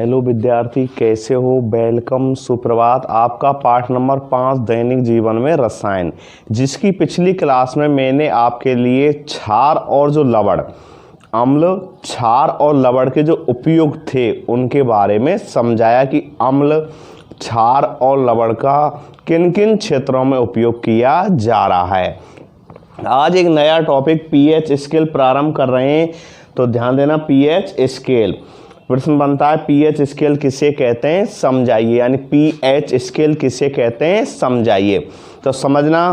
Hello विद्यार्थी, कैसे हो? वेलकम, सुप्रभात। आपका पाठ नंबर 5 दैनिक जीवन में रसायन, जिसकी पिछली क्लास में मैंने आपके लिए क्षार और जो लवण, अम्ल, क्षार और लवण के जो उपयोग थे उनके बारे में समझाया कि अम्ल, क्षार और लवण का किन किन क्षेत्रों में उपयोग किया जा रहा है। आज एक नया टॉपिक पीएच स्केल प्रारंभ कर रहे हैं, तो ध्यान देना। पीएच स्केल, प्रश्न बनता है पीएच स्केल किसे कहते हैं समझाइए, यानी पीएच स्केल किसे कहते हैं समझाइए। तो समझना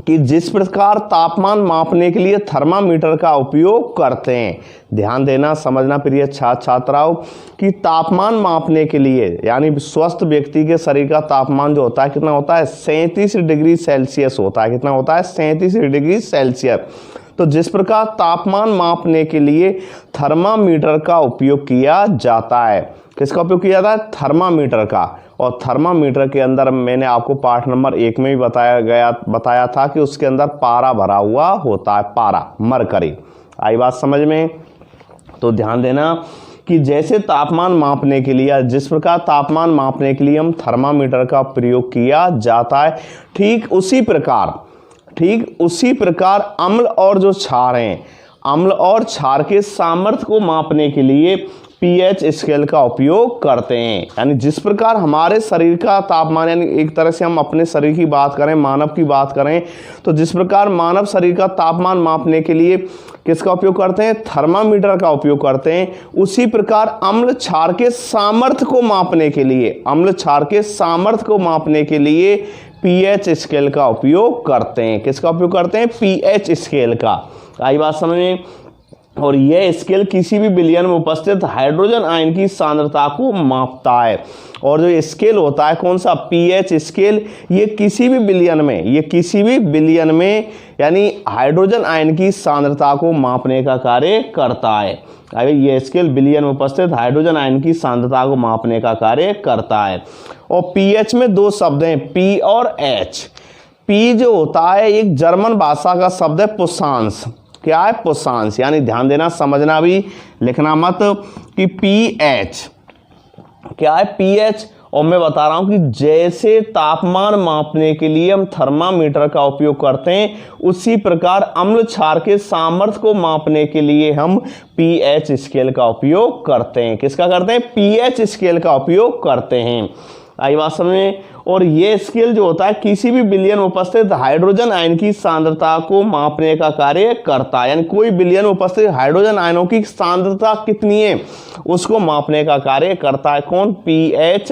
कि जिस प्रकार तापमान मापने के लिए थर्मामीटर का उपयोग करते हैं, ध्यान देना, समझना प्रिय छात्र छात्राओं, कि तापमान मापने के लिए, यानी स्वस्थ व्यक्ति के शरीर का तापमान जो होता है कितना होता है, 37 डिग्री सेल्सियस होता है। कितना होता है? 37 डिग्री सेल्सियस। तो जिस प्रकार तापमान मापने के लिए थर्मामीटर का उपयोग किया जाता है, किसका उपयोग किया जाता है? थर्मामीटर का। और थर्मामीटर के अंदर मैंने आपको पाठ नंबर 1 में भी बताया था कि उसके अंदर पारा भरा हुआ होता है, पारा, मरकरी। आई बात समझ में? तो ध्यान देना कि जैसे तापमान मापने के लिए, जिस प्रकार तापमान मापने के लिए हम थर्मामीटर का प्रयोग किया जाता है, ठीक उसी प्रकार अम्ल और जो क्षार हैं, अम्ल और क्षार के सामर्थ्य को मापने के लिए पीएच स्केल का उपयोग करते हैं। यानी जिस प्रकार हमारे शरीर का तापमान, यानी एक तरह से हम अपने शरीर की बात करें, मानव की बात करें, तो जिस प्रकार मानव शरीर का तापमान मापने के लिए किसका उपयोग करते हैं? थर्मामीटर का उपयोग करते हैं। उसी प्रकार अम्ल क्षार के सामर्थ्य को मापने के लिए, अम्ल क्षार के सामर्थ्य को मापने के लिए पीएच स्केल का उपयोग करते हैं। किसका उपयोग करते हैं? पीएच स्केल का। आई बात समझ में? और यह स्केल किसी भी विलयन में उपस्थित हाइड्रोजन आयन की सांद्रता को मापता है। और जो स्केल होता है कौन सा? पीएच स्केल, ये किसी भी विलयन में यानी हाइड्रोजन आयन की सांद्रता को मापने का कार्य करता है। यह स्केल विलयन में उपस्थित हाइड्रोजन आयन की सांद्रता को मापने का कार्य करता है। और पीएच में दो शब्द हैं, पी और एच। पी जो होता है एक जर्मन भाषा का शब्द है, पुशांस। क्या है? पुशांस। यानी ध्यान देना, समझना भी, लिखना मत, कि पीएच क्या है? पीएच। और मैं बता रहा हूं कि जैसे तापमान मापने के लिए हम थर्मामीटर का उपयोग करते हैं, उसी प्रकार अम्ल क्षार के सामर्थ्य को मापने के लिए हम पीएच स्केल का उपयोग करते हैं। किसका करते हैं? पीएच स्केल का उपयोग करते हैं। आई बात समझ में? और ये स्केल जो होता है किसी भी विलयन में उपस्थित हाइड्रोजन आयन की सांद्रता को मापने का कार्य करता है। यानी कोई विलयन में उपस्थित हाइड्रोजन आयनों की सांद्रता कितनी है उसको मापने का कार्य करता है। कौन? PH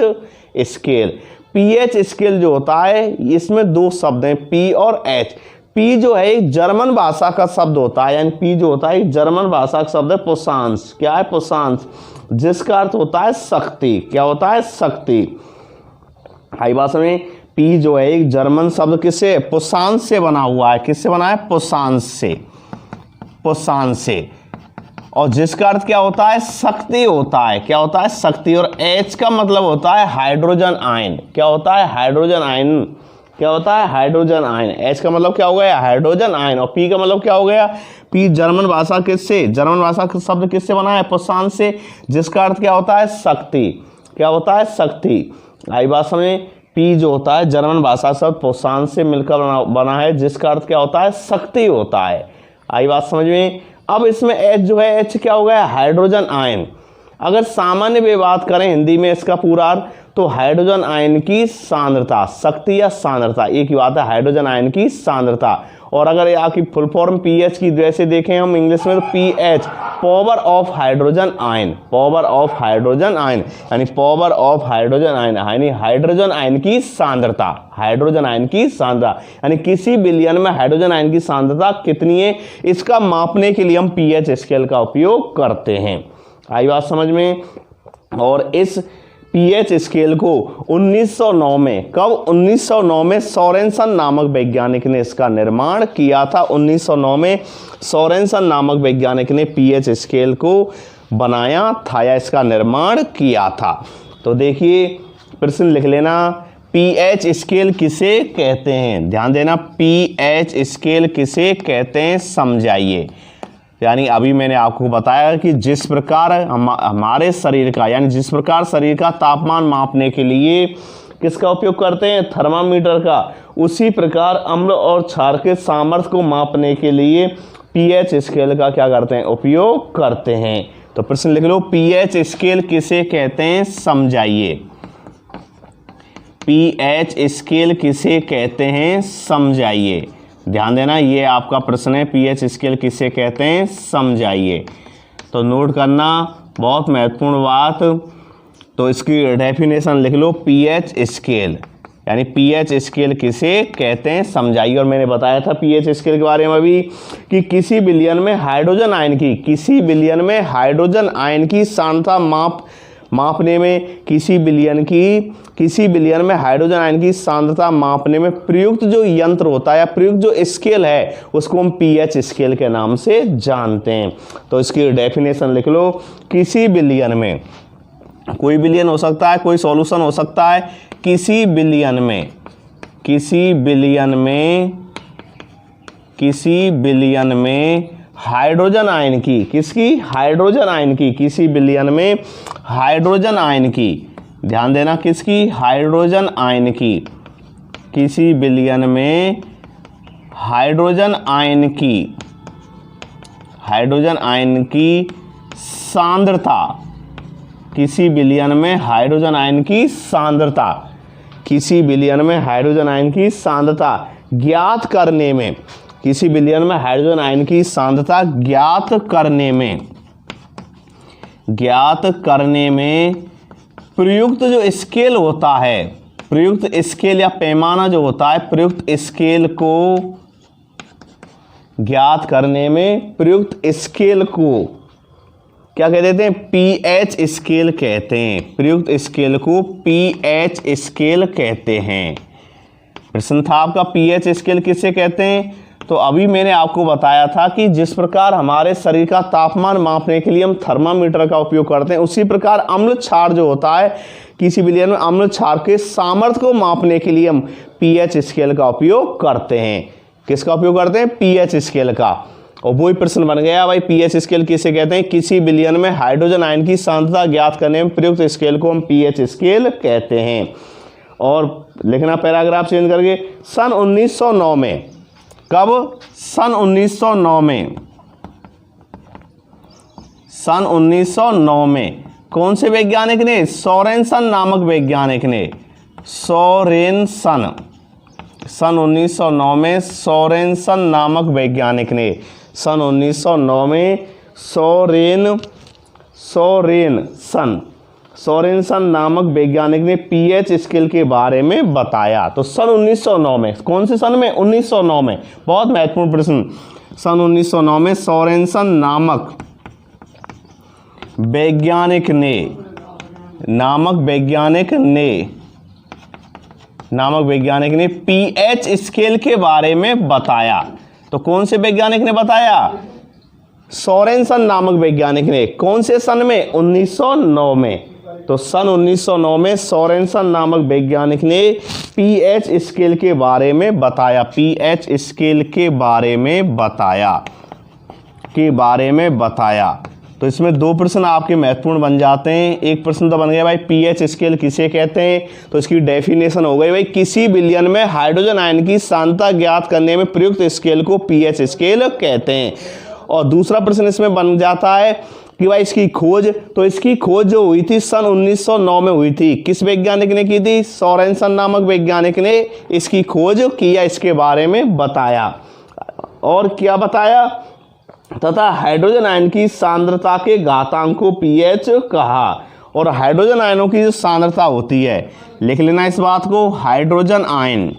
scale. पीएच स्केल जो होता है इसमें दो शब्द हैं, पी और एच। पी जो है एक जर्मन भाषा का शब्द होता है, यानी पी जो होता है एक जर्मन भाषा का शब्द है, पुशांस। क्या है? पुशांस, जिसका अर्थ होता है शक्ति। क्या होता है? शक्ति। आई बात में? पी जो है एक जर्मन शब्द किससे? पुशांस से बना हुआ है। किससे बना है? पुशांस से। पुशांस से। और जिसका अर्थ क्या होता है? शक्ति होता है। क्या होता है? शक्ति। और एच का मतलब होता है हाइड्रोजन आयन। क्या होता है? Hydrogen ion. क्या होता है? Hydrogen ion. एच का मतलब क्या हो गया? Hydrogen ion. और पी का मतलब क्या हो गया? पी जर्मन भाषा किससे? जर्मन भाषा का शब्द किससे बना है? पुशांस से, जिसका अर्थ क्या होता है? शक्ति। क्या होता है? शक्ति। आई बात समझ? पी जो होता है जर्मन भाषा शब्द पुशांस से मिलकर बना है, जिसका अर्थ क्या होता है? शक्ति होता है। आई बात समझ में? अब इसमें एच जो है, एच क्या हो गया? Hydrogen ion. अगर सामान्य में बात करें हिंदी में इसका पूरा अर्थ, तो हाइड्रोजन आयन की सांद्रता, शक्ति या सांद्रता एक ही बात है, हाइड्रोजन आयन की सांद्रता। और अगर ये आपकी फुल फॉर्म पीएच की जैसे देखें हम इंग्लिश में, तो pH power of hydrogen ion. Power of hydrogen ion यानी पावर ऑफ हाइड्रोजन आयन, यानी हाइड्रोजन आयन की सांद्रता। हाइड्रोजन आयन की सांद्रता यानी किसी विलयन में हाइड्रोजन आयन की सांद्रता कितनी है, इसका मापने के लिए हम पीएच स्केल का उपयोग करते हैं। आई बात समझ में? और इस पीएच स्केल को 1909 में, कब? 1909 में सोरेनसन नामक वैज्ञानिक ने इसका निर्माण किया था। 1909 में सोरेनसन नामक वैज्ञानिक ने पीएच स्केल को बनाया था या इसका निर्माण किया था। तो देखिए प्रश्न लिख लेना, पीएच स्केल किसे कहते हैं? ध्यान देना, पीएच स्केल किसे कहते हैं समझाइए। यानी अभी मैंने आपको बताया कि जिस प्रकार हमारे शरीर का, यानी जिस प्रकार शरीर का तापमान मापने के लिए किसका उपयोग करते हैं, थर्मामीटर का, उसी प्रकार अम्ल और क्षार के सामर्थ्य को मापने के लिए पीएच स्केल का क्या करते हैं, उपयोग करते हैं। तो प्रश्न लिख लो, पीएच स्केल किसे कहते हैं, समझाइए। पीएच स्केल किसे कहते हैं, समझाइए। ध्यान देना, ये आपका प्रश्न है, पीएच स्केल किसे कहते हैं, समझाइए। तो नोट करना, बहुत महत्वपूर्ण बात। तो इसकी डेफिनेशन लिख लो, पीएच स्केल, यानी पीएच स्केल किसे कहते हैं, समझाइए। और मैंने बताया था पीएच स्केल के बारे में अभी कि किसी विलयन में हाइड्रोजन आयन की, किसी विलयन में हाइड्रोजन आयन की सांद्रता मापने में, किसी विलयन में हाइड्रोजन आयन की सांद्रता मापने में प्रयुक्त जो यंत्र होता है या प्रयुक्त जो स्केल है उसको हम पीएच स्केल के नाम से जानते हैं। तो इसकी डेफिनेशन लिख लो, किसी विलयन में, कोई विलयन हो सकता है, कोई सॉल्यूशन हो सकता है, किसी विलयन में हाइड्रोजन आयन की, किसकी, हाइड्रोजन आयन की, किसी विलयन में हाइड्रोजन आयन की, ध्यान देना, किसकी, हाइड्रोजन आयन की, किसी विलयन में हाइड्रोजन आयन की सांद्रता, किसी विलयन में हाइड्रोजन आयन की सांद्रता, किसी विलयन में हाइड्रोजन आयन की सांद्रता ज्ञात करने में, किसी विलयन में हाइड्रोजन आयन की सांद्रता ज्ञात करने में प्रयुक्त जो स्केल होता है, प्रयुक्त स्केल या पैमाना जो होता है, प्रयुक्त स्केल को ज्ञात करने में प्रयुक्त स्केल को क्या कह देते हैं, पीएच स्केल कहते हैं। प्रयुक्त स्केल को पीएच स्केल कहते हैं। प्रश्न था आपका, पीएच स्केल किसे कहते हैं। तो अभी मैंने आपको बताया था कि जिस प्रकार हमारे शरीर का तापमान मापने के लिए हम थर्मामीटर का उपयोग करते हैं, उसी प्रकार अम्ल क्षार जो होता है, किसी विलयन में अम्ल क्षार के सामर्थ्य को मापने के लिए हम पीएच स्केल का उपयोग करते हैं। किसका उपयोग करते हैं, पीएच स्केल का। और वही प्रश्न बन गया भाई, पीएच स्केल किसे कहते हैं, किसी विलयन में हाइड्रोजन आयन की सांद्रता ज्ञात करने में प्रयुक्त स्केल को हम पीएच स्केल कहते हैं। और लिखना पैराग्राफ चेंज करके, सन 1909 में, कब, सन 1909 में, सन 1909 में कौन से वैज्ञानिक ने, सोरेनसन नामक वैज्ञानिक ने, सोरेनसन, सन 1909 में सोरेनसन नामक वैज्ञानिक ने, सन 1909 में सोरेनसन नामक वैज्ञानिक ने पीएच स्केल के बारे में बताया। तो सन 1909 में, कौन से सन में, 1909 में, बहुत महत्वपूर्ण प्रश्न। सन 1909 में सोरेनसन नामक वैज्ञानिक ने पीएच स्केल के बारे में बताया। तो कौन से वैज्ञानिक ने बताया, सोरेनसन नामक वैज्ञानिक ने, कौन से सन में, 1909 में। तो सन 1909 में सोरेनसन नामक वैज्ञानिक ने पीएच स्केल के बारे में बताया, पीएच स्केल के बारे में बताया। तो इसमें दो प्रश्न आपके महत्वपूर्ण बन जाते हैं। एक प्रश्न तो बन गया भाई, पीएच स्केल किसे कहते हैं। तो इसकी डेफिनेशन हो गई भाई, किसी विलयन में हाइड्रोजन आयन की सांद्रता ज्ञात करने में प्रयुक्त स्केल को पीएच स्केल कहते हैं। और दूसरा प्रश्न इसमें बन जाता है कि भाई इसकी खोज, तो इसकी खोज जो हुई थी सन 1909 में हुई थी, किस वैज्ञानिक ने की थी, सोरेनसन नामक वैज्ञानिक ने इसकी खोज किया, इसके बारे में बताया। और क्या बताया, तथा हाइड्रोजन आयन की सांद्रता के घातांक को पीएच कहा। और हाइड्रोजन आयनों की जो सांद्रता होती है, लिख लेना इस बात को, हाइड्रोजन आयन,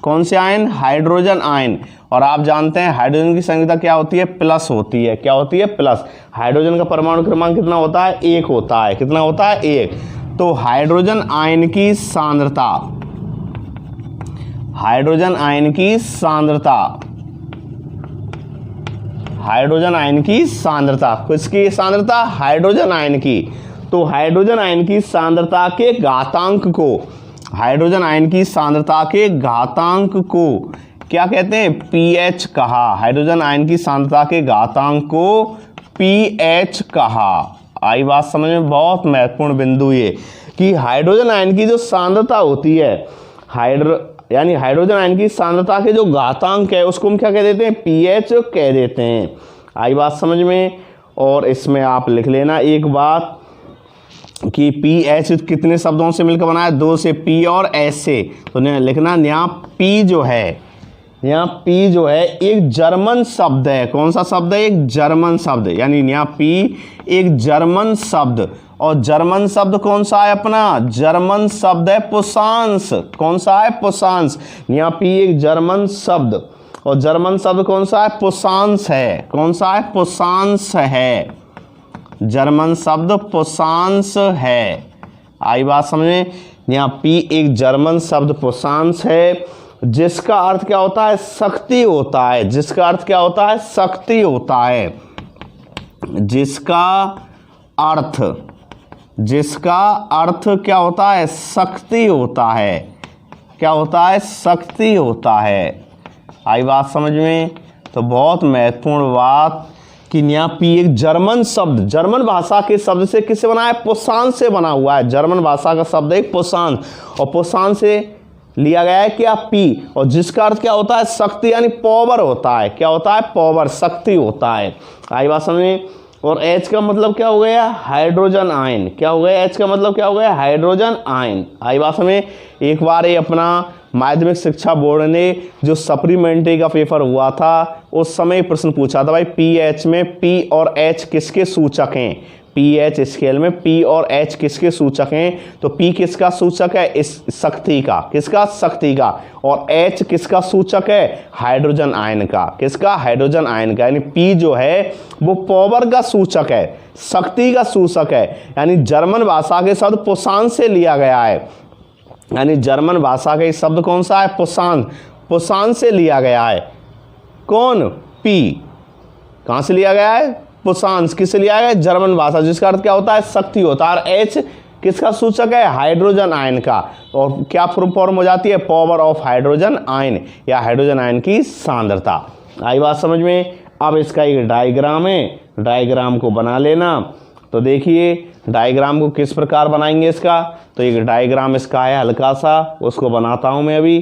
कौन से आयन, हाइड्रोजन आयन। और आप जानते हैं हाइड्रोजन की सांद्रता क्या होती है, प्लस होती है। क्या होती है, प्लस। हाइड्रोजन का परमाणु क्रमांक कितना होता है, 1 होता है। कितना होता है, 1। तो हाइड्रोजन आयन की सांद्रता, हाइड्रोजन आयन की सांद्रता, हाइड्रोजन आयन की सांद्रता, किसकी सांद्रता, हाइड्रोजन आयन की। तो हाइड्रोजन आयन की सांद्रता के घातांक को, हाइड्रोजन आयन की सांद्रता के घातांक को क्या कहते हैं, pH कहा। हाइड्रोजन आयन की सांद्रता के घातांक को pH कहा। आई बात समझ में, बहुत महत्वपूर्ण बिंदु ये कि हाइड्रोजन आयन की जो सांद्रता होती है, यानी हाइड्रोजन आयन की सांद्रता के जो घातांक है उसको हम क्या कह देते हैं, pH कह देते हैं। आई बात समझ में। और इसमें आप लिख लेना एक बात कि pH कितने शब्दों से मिलकर बना है, 2 से, P और S से। तो लिखना यहाँ P जो है, यहाँ P जो है एक जर्मन शब्द है। कौन सा शब्द है, एक जर्मन शब्द, यानी यहाँ P एक जर्मन शब्द। और जर्मन शब्द कौन सा है अपना, जर्मन शब्द है पुसांस। कौन सा है, पुसांस। यहाँ P एक जर्मन शब्द, और जर्मन शब्द कौन सा है, पुसांस है। कौन सा है, पुसांस है। जर्मन शब्द पुसांस है। आई बात समझे। यहाँ P एक जर्मन शब्द पुसांस है, जिसका अर्थ क्या होता है, शक्ति होता है। जिसका अर्थ क्या होता है, शक्ति होता है। जिसका अर्थ क्या होता है, शक्ति होता है। क्या होता है, शक्ति होता है। आई बात समझ में। तो बहुत महत्वपूर्ण बात कि यहाँ P एक जर्मन शब्द, जर्मन भाषा के शब्द से किससे बना है, पुसांस से बना हुआ है। जर्मन भाषा का शब्द है पुसांस, और पुसांस से लिया गया है क्या, P, और जिसका अर्थ क्या होता है, शक्ति, यानी पावर होता है। क्या होता है, पावर, शक्ति होता है। आई बात समझ। और H का मतलब क्या हो गया, हाइड्रोजन आयन। क्या हो गया, H का मतलब क्या हो गया, हाइड्रोजन आयन। आई बात समझ। एक बार ये अपना माध्यमिक शिक्षा बोर्ड ने जो सप्लीमेंट्री का पेपर हुआ था उस समय प्रश्न पूछा था भाई, pH में P और H किसके सूचक हैं। pH स्केल में P और H किसके सूचक हैं, तो P किसका सूचक है, इस शक्ति का। किसका, शक्ति का। और H किसका सूचक है, हाइड्रोजन आयन का। किसका, हाइड्रोजन आयन का। यानी P जो है वो पावर का सूचक है, शक्ति का सूचक है। यानी जर्मन भाषा के शब्द पुसांस से लिया गया है। यानी जर्मन भाषा का शब्द कौन सा है, पुसांस। पुसांस से लिया गया है। कौन, P। कहाँ से लिया गया है, पुसांस। किससे लिया गया है, जर्मन भाषा, जिसका अर्थ क्या होता है, शक्ति होता है। और H किसका सूचक है, हाइड्रोजन आयन का। और क्या फॉर्म हो जाती है, पावर ऑफ हाइड्रोजन आयन, या हाइड्रोजन आयन की सांद्रता। आई बात समझ में। अब इसका एक डायग्राम है, डायग्राम को बना लेना। तो देखिए डायग्राम को किस प्रकार बनाएंगे इसका, तो एक डायग्राम इसका है हल्का सा, उसको बनाता हूं मैं अभी।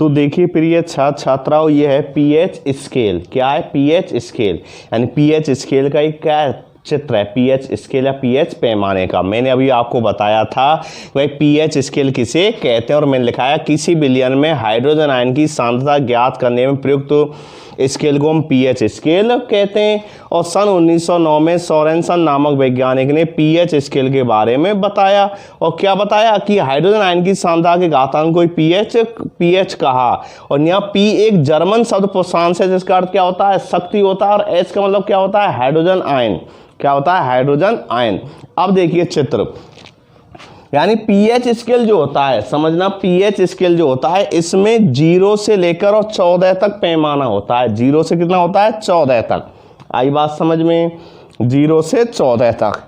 तो देखिए प्रिय छात्र छात्राओं, ये है pH स्केल। क्या है, pH स्केल। यानी pH स्केल का एक क्या चित्र है, pH स्केल या pH पैमाने का। मैंने अभी आपको बताया था भाई pH स्केल किसे कहते हैं, और मैंने लिखाया किसी विलयन में हाइड्रोजन आयन की सांद्रता ज्ञात करने में प्रयुक्त स्केल को हम pH स्केल कहते हैं। और सन 1909 में सोरेनसन नामक वैज्ञानिक ने pH स्केल के बारे में बताया। और क्या बताया कि हाइड्रोजन आयन की सांद्रता के घातांक को pH कहा। और यहाँ P एक जर्मन शब्द पुसांस है, जिसका अर्थ क्या होता है, शक्ति होता है। और H का मतलब क्या होता है, हाइड्रोजन आयन। क्या होता है, हाइड्रोजन आयन। अब देखिए चित्र, यानी pH स्केल जो होता है, समझना, pH स्केल जो होता है इसमें 0 से लेकर और 14 तक पैमाना होता है। 0 से कितना होता है, 14 तक। आई बात समझ में, 0 से 14 तक।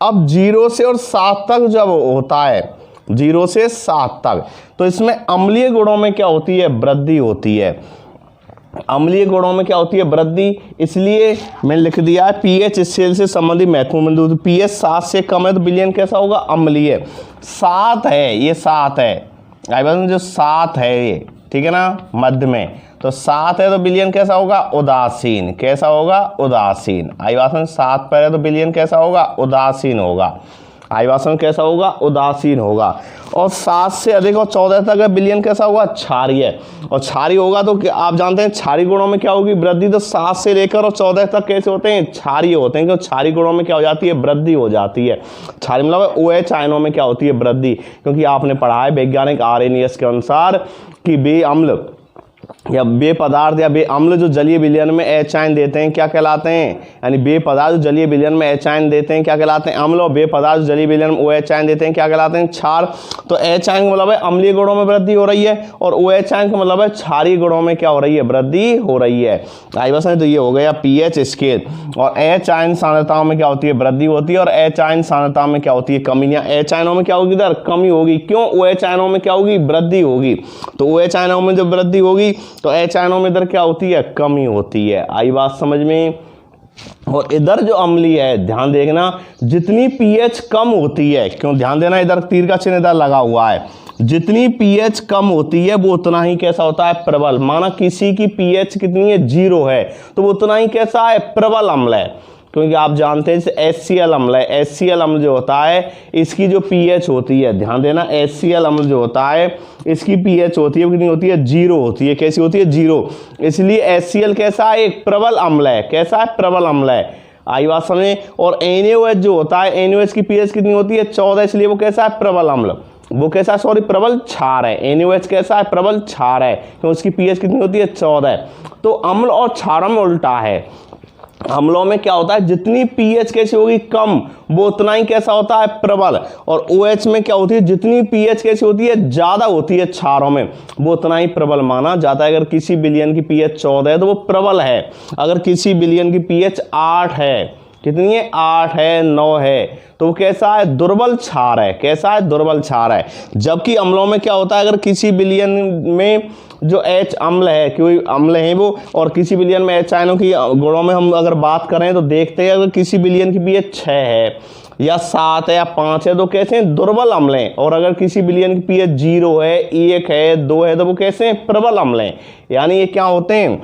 अब 0 से और 7 तक जब होता है, 0 से 7 तक, तो इसमें अम्लीय गुणों में क्या होती है, वृद्धि होती है। अम्लीय गुणों में क्या होती है, वृद्धि। इसलिए मैंने लिख दिया है pH स्केल से संबंधित महत्वपूर्ण बिंदु। pH 7 से कम है तो विलयन कैसा होगा, अम्लीय। 7 है, ये 7 है। आई बात, जो 7 है ये, ठीक है ना, मध्य में, तो 7 है तो विलयन कैसा होगा, उदासीन। कैसा होगा, उदासीन। आई बात, 7 पर है तो विलयन कैसा होगा, उदासीन होगा। आई बात समझ, कैसा होगा, उदासीन होगा। और 7 से अधिक और 14 तक है विलयन कैसा होगा, क्षारीय। और क्षारीय होगा तो आप जानते हैं क्षारीय गुणों में क्या होगी, वृद्धि। तो 7 से लेकर और 14 तक कैसे होते हैं, क्षारीय होते हैं। क्योंकि क्षारीय गुणों में क्या हो जाती है, वृद्धि हो जाती है। क्षारीय मतलब OH आयनों में क्या होती है, वृद्धि। क्योंकि आपने पढ़ा है वैज्ञानिक आर्हेनियस के अनुसार कि वे अम्ल या बे पदार्थ या बे अम्ल जो जलीय विलयन में एच आयन देते हैं क्या कहलाते हैं, यानी बे पदार्थ जो जलीय विलयन में एच आयन देते हैं क्या कहलाते हैं, अम्ल, और बे पदार्थ जो जलीय विलयन में ओ एच आयन देते हैं क्या कहलाते हैं, क्षार। तो एच आयन का मतलब है अम्लीय गुणों में वृद्धि हो रही है, और ओ एच आयन का मतलब है क्षारीय गुणों में क्या हो रही है, वृद्धि हो रही है। आई बस तो ये हो गया पीएच स्केल। और एच आयन सांद्रताओं में क्या होती है, वृद्धि होती है, और एच आयन सांद्रता में क्या होती है, कमी। या एच आयनों में क्या होगी, इधर कमी होगी, क्यों, ओ एच आयनों में क्या होगी, वृद्धि होगी। तो ओ एच आयनों में जब वृद्धि होगी तो एच आयनों में इधर क्या होती है, कमी होती है। आई बात समझ में। और इधर जो अम्लीय है, ध्यान देखना, जितनी पीएच कम होती है, क्यों ध्यान देना, इधर तीर का चिन्ह इधर लगा हुआ है, जितनी पीएच कम होती है वो उतना ही कैसा होता है, प्रबल। माना किसी की पीएच कितनी है, 0 है, तो वो उतना ही कैसा है, प्रबल अम्ल है। क्योंकि आप जानते हैं HCl अम्ल है, HCl अम्ल जो होता है इसकी जो पीएच होती है, ध्यान देना, HCl अम्ल जो होता है इसकी पीएच होती है, कितनी होती है, 0 होती है। कैसी होती है, 0। इसलिए HCl कैसा है, एक प्रबल अम्ल है। कैसा है, प्रबल अम्ल है। आई बात समझे। और NaOH जो होता है, NaOH की पीएच कितनी होती है, 14, इसलिए वो कैसा है, प्रबल अम्ल। वो कैसा है, सॉरी, प्रबल क्षार है। NaOH कैसा है, प्रबल क्षार है, क्योंकि उसकी पीएच कितनी होती है, 14। तो अम्ल और क्षारों में उल्टा है। अम्लों में क्या होता है, जितनी पीएच कैसी होगी, कम, वो उतना ही कैसा होता है, प्रबल। और OH में क्या होती है, जितनी पीएच कैसी होती है, ज्यादा होती है क्षारों में, वो उतना ही प्रबल माना जाता है। अगर किसी विलयन की पीएच 14 है तो वो प्रबल है। अगर किसी विलयन की पीएच 8 है, कितनी है, 8 है, 9 है, तो वो कैसा है, दुर्बल क्षार है। कैसा है, दुर्बल क्षार है। जबकि अम्लों में क्या होता है, अगर किसी विलयन में जो H अम्ल है, कोई अम्ल है वो, और किसी विलयन में H आयनों की गुणों में हम अगर बात करें तो देखते हैं, अगर किसी विलयन की पीएच 6 है या 7 है या 5 है तो कैसे हैं, दुर्बल अम्ल हैं। और अगर किसी विलयन की पीएच 0 है, 1 है, 2 है, तो वो कैसे हैं, प्रबल अम्ल हैं। यानी ये क्या होते हैं,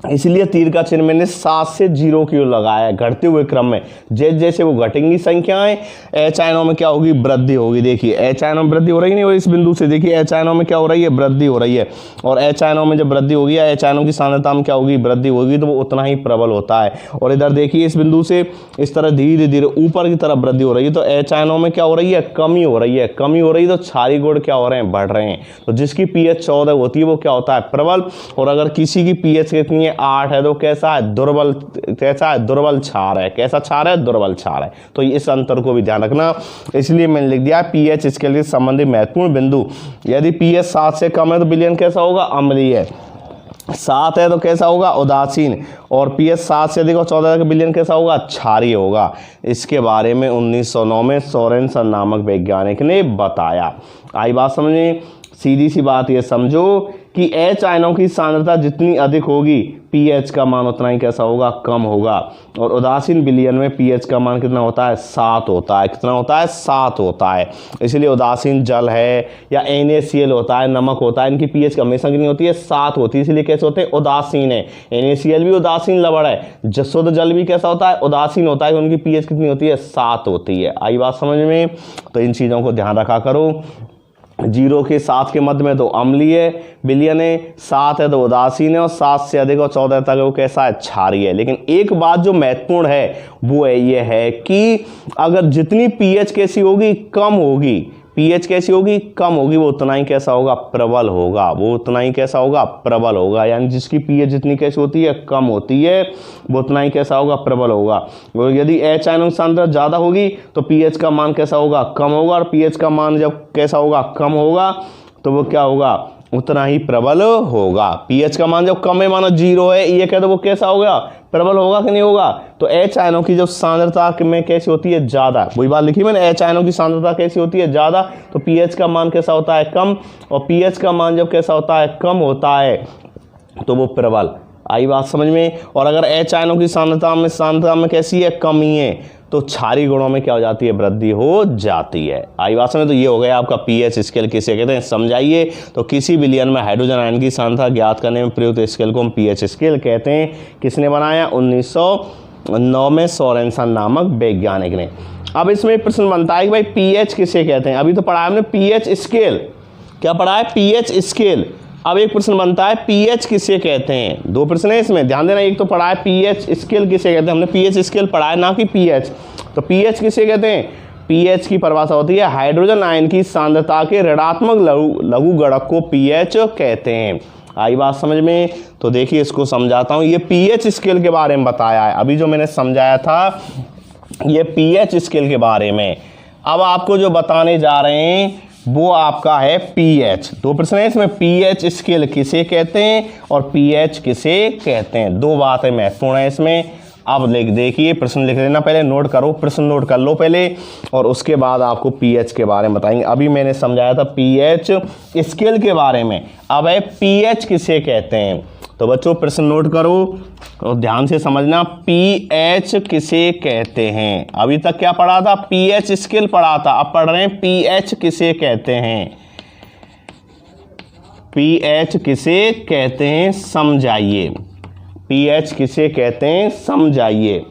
इसलिए तीर का चिन्ह मैंने 7 से 0 की ओर लगाया है, घटते हुए क्रम में। जैसे जैसे वो घटेंगी संख्याएं, एच आयनों में क्या होगी, वृद्धि होगी। देखिए एच आयनों में वृद्धि हो रही नहीं, और इस बिंदु से देखिए एच आयनों में क्या हो रही है, वृद्धि हो रही है। और एच आयनों में जब वृद्धि होगी या एच आयनों की सांद्रता में क्या होगी, वृद्धि होगी, तो वो उतना ही प्रबल होता है। और इधर देखिए इस बिंदु से इस तरह धीरे धीरे ऊपर की तरफ वृद्धि हो रही है, तो एच आयनों में क्या हो रही है, कमी हो रही है। कमी हो रही है तो क्षारीय गुण क्या हो रहे हैं, बढ़ रहे हैं। तो जिसकी पीएच 14 होती है वो क्या होता है, प्रबल। और अगर किसी की पीएच कितनी है, 8 है, तो कैसा है, दुर्बल। कैसा है, दुर्बल क्षार है। कैसा क्षार है, दुर्बल क्षार है। तो इस अंतर को भी ध्यान रखना, इसलिए मैंने लिख दिया पीएच स्केल के संबंधित महत्वपूर्ण बिंदु। यदि पीएच 7 से कम है तो विलयन कैसा होगा, अम्लीय। 7 है तो कैसा होगा, उदासीन। और पीएच 7 से अधिक और 14 का विलयन कैसा होगा, क्षारीय होगा। इसके बारे में 1909 में सोरेनसन नामक वैज्ञानिक ने बताया। आई बात समझे। सीधी सी बात ये समझो कि एच आयनों की सांद्रता जितनी अधिक होगी, पीएच का मान उतना ही कैसा होगा, कम होगा। और उदासीन विलयन में पीएच का मान कितना होता है, 7 होता है। कितना होता है, 7 होता है। इसलिए उदासीन जल है या NaCl होता है, नमक होता है, इनकी पीएच हमेशा कितनी होती है, 7 होती है। इसलिए कैसे होते हैं, उदासीन है। NaCl भी उदासीन लवण है। शुद्ध जल भी कैसा होता है, उदासीन होता है। उनकी पीएच कितनी होती है, 7 होती है। आई बात समझ में। तो इन चीज़ों को ध्यान रखा करो। 0 के 7 के मध्य में तो अम्लीय विलयन है, 7 है तो उदासीन है, और 7 से अधिक और 14 तक वो कैसा है, क्षारीय है। लेकिन एक बात जो महत्वपूर्ण है वो ये है कि अगर जितनी पीएच कैसी होगी, कम होगी, पीएच कैसी होगी, कम होगी, वो उतना ही कैसा होगा, प्रबल होगा। वो उतना ही कैसा होगा, प्रबल होगा। यानी जिसकी पीएच जितनी कैसी होती है, कम होती है, वो उतना ही कैसा होगा, प्रबल होगा। और यदि एच आयनों की सांद्रता ज़्यादा होगी तो पीएच का मान कैसा होगा, कम होगा। और पीएच का मान जब कैसा होगा, कम होगा, तो वो क्या होगा, उतना ही प्रबल होगा। पीएच का मान जब कम है, मानो 0 है, 1 है, तो वो कैसा होगा, प्रबल होगा कि नहीं होगा। तो एच आयनों की जब सांद्रता में कैसी होती है, ज़्यादा, वही बात लिखी मैंने, एच आयनों की सांद्रता कैसी होती है, ज़्यादा, तो पीएच का मान कैसा होता है, कम। और पीएच का मान जब कैसा होता है, कम होता है, तो वो प्रबल। आई बात समझ में। और अगर एच आयनों की सांद्रता में कैसी है, कमी है, तो क्षारीय गुणों में क्या हो जाती है, वृद्धि हो जाती है। आई बात समझ। तो ये हो गया आपका पीएच स्केल किसे कहते हैं, समझाइए। तो किसी विलयन में हाइड्रोजन आयन की सांद्रता ज्ञात करने में प्रयुक्त स्केल को हम पीएच स्केल कहते हैं। किसने बनाया, 1909 में सोरेनसन नामक वैज्ञानिक ने। अब इसमें एक प्रश्न बनता है कि भाई पीएच किसे कहते हैं। अभी तो पढ़ा हमने पीएच स्केल, क्या पढ़ा है, पीएच स्केल। अब एक प्रश्न बनता है पीएच किसे कहते हैं। 2 प्रश्न है इसमें, ध्यान देना। एक तो पढ़ा है पीएच स्केल किसे कहते हैं, हमने पीएच स्केल पढ़ा है, ना कि पीएच। तो पीएच किसे कहते हैं, पीएच की परिभाषा होती है हाइड्रोजन आयन की सांद्रता के ऋणात्मक लघु गुणक को पीएच कहते हैं। आई बात समझ में? तो देखिए इसको समझाता हूँ। ये पीएच स्केल के बारे में बताया है, अभी जो मैंने समझाया था ये पीएच स्केल के बारे में। अब आपको जो बताने जा रहे हैं वो आपका है पीएच। दो प्रश्न है इसमें, पीएच स्केल किसे कहते हैं और पीएच किसे कहते हैं, दो बातें महत्वपूर्ण है इसमें। अब देखिए प्रश्न लिख लेना, पहले नोट करो, प्रश्न नोट कर लो पहले, और उसके बाद आपको पीएच के बारे में बताएंगे। अभी मैंने समझाया था पीएच स्केल के बारे में, अब है पीएच किसे कहते हैं। तो बच्चों प्रश्न नोट करो और ध्यान से समझना, पीएच किसे कहते हैं। अभी तक क्या पढ़ा था? पीएच स्केल पढ़ा था, अब पढ़ रहे हैं पीएच किसे कहते हैं। पीएच किसे कहते हैं समझाइए, पीएच किसे कहते हैं समझाइए।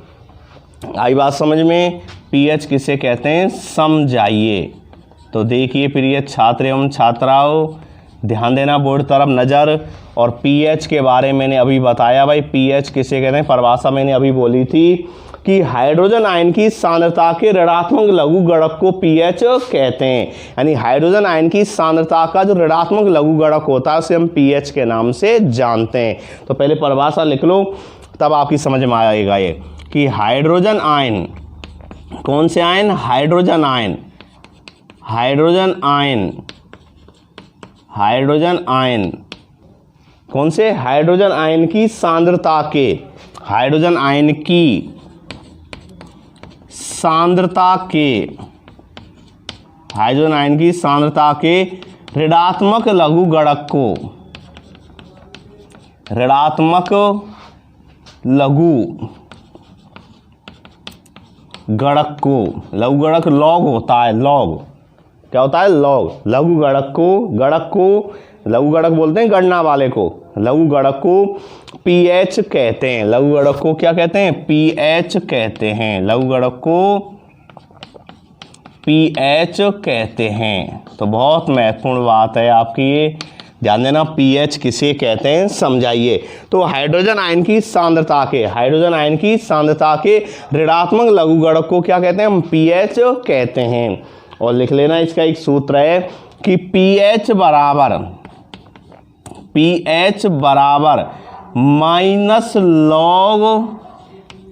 आई बात समझ में? पीएच किसे कहते हैं समझाइए। तो देखिए प्रिय छात्र एवं छात्राओं, ध्यान देना, बोर्ड तरफ नज़र। और पीएच के बारे में मैंने अभी बताया भाई, पीएच किसे कहते हैं। परिभाषा मैंने अभी बोली थी कि हाइड्रोजन आयन की सांद्रता के ऋणात्मक लघुगणक को पीएच कहते हैं। यानी हाइड्रोजन आयन की सांद्रता का जो ऋणात्मक लघुगणक होता है उसे हम पीएच के नाम से जानते हैं। तो पहले परिभाषा लिख लो, तब आपकी समझ में आएगा ये कि हाइड्रोजन आयन, कौन से ion? Hydrogen ion, hydrogen ion, hydrogen ion, कौन से? हाइड्रोजन आयन की सांद्रता के, हाइड्रोजन आयन की सांद्रता के, हाइड्रोजन आयन की सांद्रता के ऋणात्मक लघुगणक को, ऋणात्मक लघुगणक को, लघुगणक लॉग होता है, लॉग क्या होता है? लॉग। लघुगणक को, गणक को लघुगणक बोलते हैं, गणना वाले को, लघुगणक को पीएच कहते हैं। लघुगणक को क्या कहते हैं? पीएच कहते हैं। लघुगणक को पीएच कहते हैं। तो बहुत महत्वपूर्ण बात है आपकी ये, ध्यान देना, पीएच किसे कहते हैं समझाइए। तो हाइड्रोजन आयन की सांद्रता के, हाइड्रोजन आयन की सांद्रता के ऋणात्मक लघुगणक को क्या कहते हैं? हम पीएच कहते हैं। और लिख लेना, इसका एक सूत्र है कि पीएच बराबर, पीएच बराबर माइनस लॉग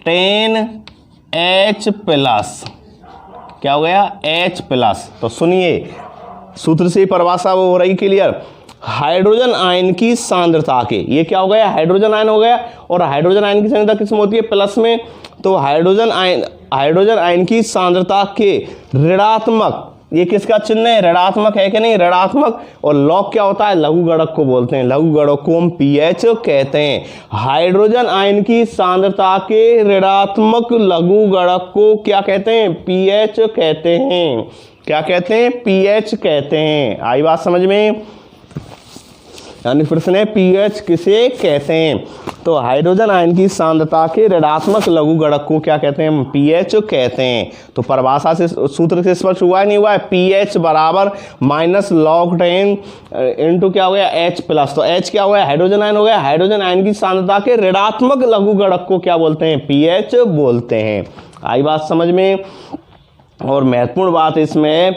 10H प्लस, क्या हो गया? H plus. तो सुनिए, सूत्र से परिभाषा वो हो रही क्लियर। हाइड्रोजन आयन की सांद्रता के, ये क्या हो गया? हाइड्रोजन आयन हो गया, और हाइड्रोजन आयन की सांद्रता किसमें होती है? प्लस में। तो हाइड्रोजन आयन की सांद्रता के ऋणात्मक, ये किसका चिन्ह है? ऋणात्मक है कि नहीं? ऋणात्मक। और लॉग क्या होता है? लघुगणक को बोलते हैं, लघुगणक को हम पीएच कहते हैं। हाइड्रोजन आयन की सांद्रता के ऋणात्मक लघुगणक को क्या कहते हैं? पीएच कहते हैं। क्या कहते हैं? पीएच कहते हैं। आई बात समझ में? यानी प्रश्न है पीएच किसे कहते हैं। तो हाइड्रोजन आयन की सांद्रता के ऋणात्मक लघुगणक को क्या कहते हैं? हम पीएच कहते हैं। तो परिभाषा से, सूत्र से स्पष्ट हुआ है नहीं हुआ है? पीएच बराबर माइनस लॉग 10 इंटू क्या हो गया? H plus. तो H क्या हो गया? हाइड्रोजन आयन हो गया। हाइड्रोजन आयन की सांद्रता के ऋणात्मक लघुगणक को क्या बोलते हैं? पीएच बोलते हैं। आई बात समझ में? और महत्वपूर्ण बात इसमें है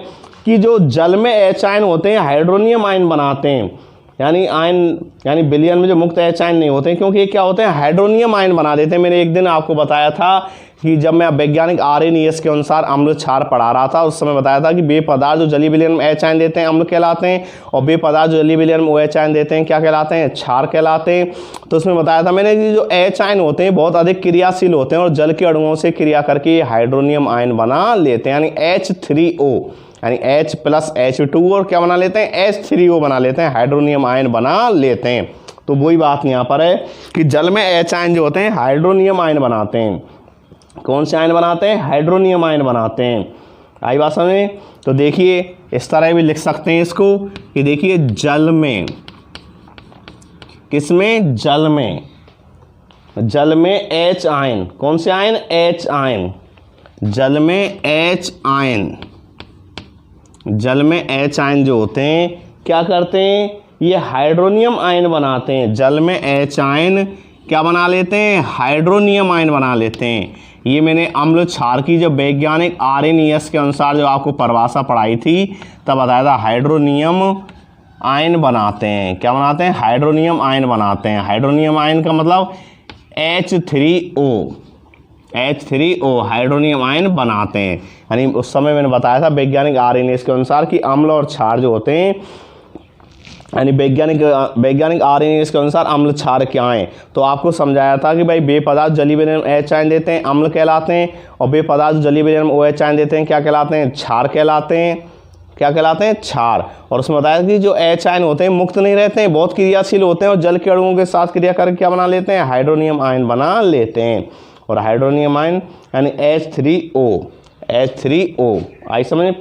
कि जो जल में H आयन होते हैं हाइड्रोनियम आयन बनाते हैं, यानी विलयन में जो मुक्त H आयन नहीं होते हैं, क्योंकि ये क्या होते हैं? हाइड्रोनियम आयन बना देते हैं। मैंने एक दिन आपको बताया था कि जब मैं वैज्ञानिक आरएनएस के अनुसार अम्ल क्षार पढ़ा रहा था, उस समय बताया था कि वे पदार्थ जो जलीय विलयन में H आयन देते हैं अम्ल कहलाते हैं, और वे पदार्थ जो जलीय विलयन में OH आयन देते हैं क्या कहलाते हैं? क्षार कहलाते हैं। तो उसमें बताया था मैंने कि जो H आयन होते हैं बहुत अधिक क्रियाशील होते हैं और जल के अणुओं से क्रिया करके हाइड्रोनियम आयन बना लेते हैं, यानी H3O, यानी H प्लस H2 और क्या बना लेते हैं? H3O बना लेते हैं, हाइड्रोनियम आयन बना लेते हैं। तो वही बात यहाँ पर है कि जल में H आयन जो होते हैं हाइड्रोनियम आयन बनाते हैं। कौन से आयन बनाते हैं? हाइड्रोनियम आयन बनाते हैं। आई बात समझ में? तो देखिए इस तरह भी लिख सकते हैं इसको कि देखिए जल में, किसमें? जल में, जल में H आयन, कौन से आयन? H ion. जल में H आयन, जल में H आयन जो होते हैं क्या करते हैं? ये हाइड्रोनियम आयन बनाते हैं। जल में H आयन क्या बना लेते हैं? हाइड्रोनियम आयन बना लेते हैं। ये मैंने अम्ल क्षार की जब वैज्ञानिक आरएनएस के अनुसार जो आपको परिभाषा पढ़ाई थी तब बताया था, हाइड्रोनियम आयन बनाते हैं। क्या बनाते हैं? हाइड्रोनियम आयन बनाते हैं। हाइड्रोनियम आयन का मतलब H3O हाइड्रोनियम आयन बनाते हैं। यानी उस समय मैंने बताया था वैज्ञानिक आरएनएस के अनुसार कि अम्ल और क्षार जो होते हैं, यानी वैज्ञानिक आरएनएस के अनुसार अम्ल क्षार क्या हैं। तो आपको समझाया था कि भाई बे पदार्थ जलीय विलयन H आयन देते हैं, अम्ल कहलाते हैं, और बे पदार्थ जलीय विलयन OH आयन देते हैं, क्या कहलाते हैं? क्षार कहलाते हैं। क्या कहलाते हैं? क्षार। और उसमें बताया कि जो H आयन होते हैं मुक्त नहीं रहते हैं, बहुत क्रियाशील होते हैं और जल के अणुओं के साथ क्रिया करके क्या बना लेते हैं? हाइड्रोनियम आयन बना लेते हैं। और हाइड्रोनियम आयन यानी H3O आई समझ।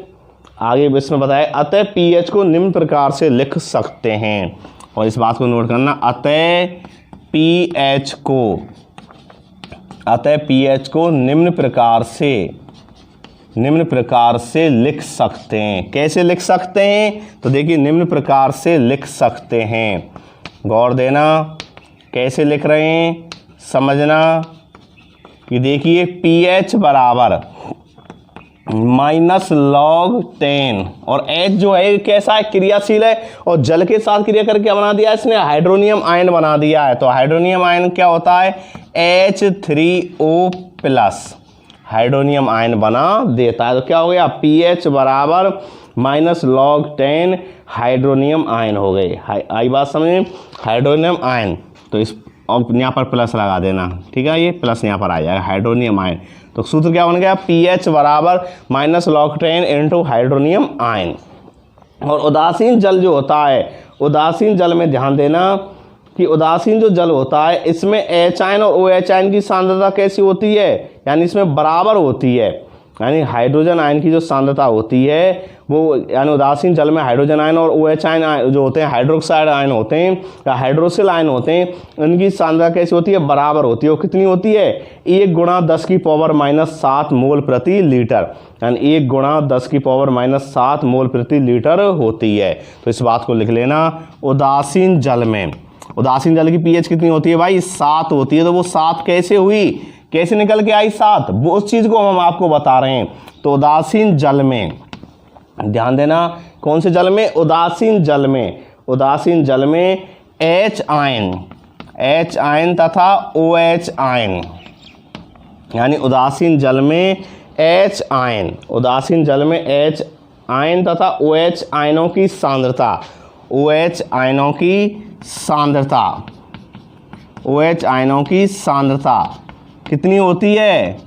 आगे इसमें बताया अतः pH को निम्न प्रकार से लिख सकते हैं, और इस बात को नोट करना, अतः pH को निम्न प्रकार से लिख सकते हैं। कैसे लिख सकते हैं? तो देखिए निम्न प्रकार से लिख सकते हैं, गौर देना कैसे लिख रहे हैं, समझना कि देखिए pH बराबर -log10, और H जो है कैसा है? क्रियाशील है, और जल के साथ क्रिया करके क्या बना दिया है इसने? हाइड्रोनियम आयन बना दिया है। तो हाइड्रोनियम आयन क्या होता है? H3O+ हाइड्रोनियम आयन बना देता है। तो क्या हो गया? pH बराबर -log10 हाइड्रोनियम आयन हो गए। आई बात समझ? हाइड्रोनियम आयन, तो इस यहाँ पर प्लस लगा देना, ठीक है, ये प्लस यहाँ पर आ जाएगा हाइड्रोनियम आयन। तो सूत्र क्या बन गया? pH बराबर -log10 इंटू हाइड्रोनियम आयन। और उदासीन जल जो होता है, उदासीन जल में ध्यान देना कि उदासीन जो जल होता है इसमें H आयन और OH आयन की सांद्रता कैसी होती है? यानी इसमें बराबर होती है। यानी हाइड्रोजन आयन की जो सांद्रता होती है वो, यानी उदासीन जल में हाइड्रोजन आयन और OH आयन जो होते हैं, हाइड्रोक्साइड आयन होते हैं या हाइड्रोसिल आयन होते हैं, उनकी सांद्रता कैसी होती है? बराबर होती है। वो कितनी होती है? 1 × 10⁻⁷ मोल प्रति लीटर, यानी 1 × 10⁻⁷ मोल प्रति लीटर होती है। तो इस बात को लिख लेना। उदासीन जल में, उदासीन जल की pH कितनी होती है भाई? 7 होती है। तो वो 7 कैसे हुई, कैसे निकल के आई 7? वो उस चीज़ को हम आपको बता रहे हैं। तो उदासीन जल में ध्यान देना, कौन से जल में? उदासीन जल में H आयन तथा OH आयन, यानी उदासीन जल में H आयन तथा OH आयनों की सांद्रता, OH आयनों की सांद्रता कितनी होती है?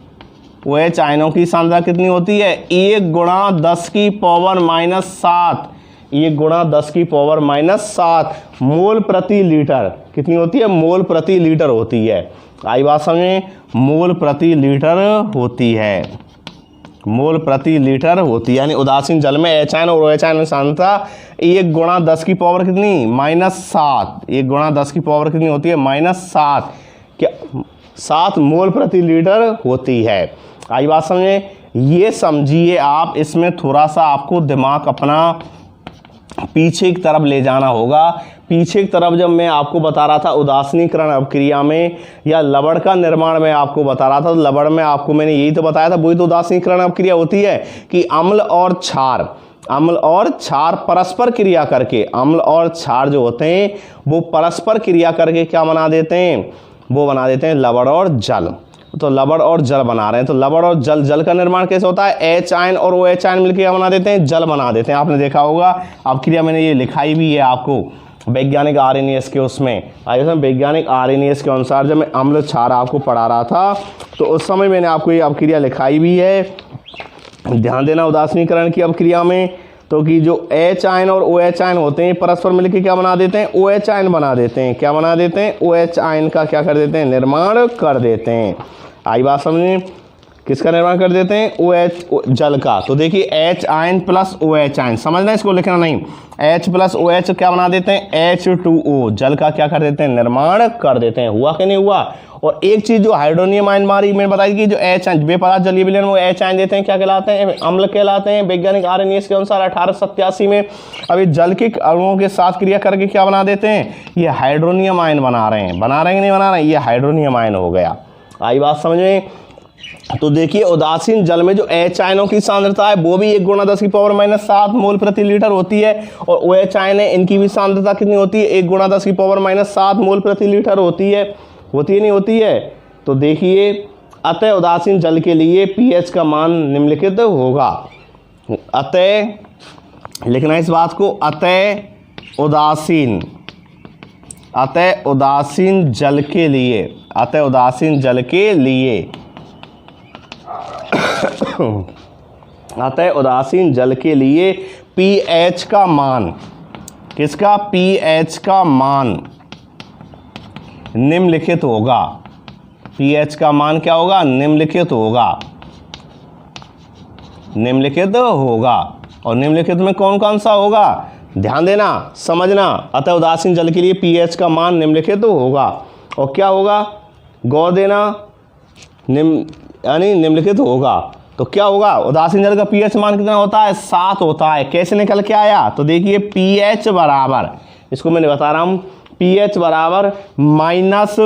OH आयनों की सांद्रता कितनी होती है? 1 × 10⁻⁷, 1 × 10⁻⁷ मोल प्रति लीटर। कितनी होती है? मोल प्रति लीटर होती है। आई बात समझे? मोल प्रति लीटर होती है, मोल प्रति लीटर होती है। यानी उदासीन जल में H आयन और OH आयन की सांद्रता 1 × 10 की पावर कितनी? -7, 1 × 10 की पावर कितनी होती है? -7, क्या 7 मोल प्रति लीटर होती है। आई बात समझे? ये समझिए आप, इसमें थोड़ा सा आपको दिमाग अपना पीछे की तरफ ले जाना होगा। पीछे की तरफ जब मैं आपको बता रहा था उदासीनीकरण अभिक्रिया में या लवण का निर्माण में आपको बता रहा था, तो लवण में आपको मैंने यही तो बताया था, वही तो उदासीनीकरण अभिक्रिया होती है कि अम्ल और क्षार परस्पर क्रिया करके, अम्ल और क्षार जो होते हैं वो परस्पर क्रिया करके क्या बना देते हैं? वो बना देते हैं लवण और जल। तो लवण और जल बना रहे हैं। तो लवण और जल का निर्माण कैसे होता है? H आयन और OH आयन मिलकर क्या बना देते हैं? जल बना देते हैं। आपने देखा होगा, अब क्रिया मैंने ये लिखाई भी है आपको वैज्ञानिक आरएनएस के उसमें। वैज्ञानिक आरएनएस के अनुसार जब मैं अम्ल क्षार आपको पढ़ा रहा था तो उस समय मैंने आपको ये अभिक्रिया लिखाई भी है। ध्यान देना उदासीनीकरण की अभिक्रिया में, तो कि जो H आयन और OH आयन होते हैं परस्पर मिलकर क्या बना देते हैं? OH आयन बना देते हैं। क्या बना देते हैं? OH आयन का क्या कर देते हैं? निर्माण कर देते हैं। आई बात समझिए? किसका निर्माण कर देते हैं? OH जल का। तो देखिए H ion plus OH ion, समझना, इसको लिखना नहीं। H प्लस OH क्या बना देते हैं? H2O जल का क्या कर देते हैं? निर्माण कर देते हैं। हुआ कि नहीं हुआ? और एक चीज जो हाइड्रोनियम आयन मारी मैंने बताई कि जो H आयन वे पदार्थ जलीय विलयन वो H आयन देते हैं, क्या कहलाते हैं? अम्ल कहलाते हैं। वैज्ञानिक आरएनएस के अनुसार 1887 में अभी जल के अणुओं के साथ क्रिया करके क्या बना देते हैं? ये हाइड्रोनियम आयन बना रहे हैं। बना रहे हैं कि नहीं बना रहे हैं? ये हाइड्रोनियम आयन हो गया। आई बात समझ में? तो देखिए उदासीन जल में जो एच आयनों की सांद्रता है वो भी 1 × 10⁻⁷ मोल प्रति लीटर होती है, और ओ एच आयन है इनकी भी सांद्रता कितनी होती है, 1 × 10⁻⁷ मोल प्रति लीटर होती है नहीं होती है। तो देखिए अतः उदासीन जल के लिए पीएच का मान निम्नलिखित होगा। अतः लिखना इस बात को, अतः उदासीन जल के लिए अतः उदासीन जल के लिए पीएच का मान, किसका, पीएच का मान निम्नलिखित होगा। पीएच का मान क्या होगा, निम्नलिखित होगा। और निम्नलिखित में कौन कौन सा होगा, ध्यान देना, समझना। अतः उदासीन जल के लिए पीएच का मान निम्नलिखित होगा, और क्या होगा, गौर देना, यानी निम्नलिखित होगा। तो क्या होगा, उदासीन जल का पीएच मान कितना होता है, 7 होता है। कैसे निकल के आया, तो देखिए पीएच बराबर, इसको मैंने बता रहा हूं, पीएच बराबर -log10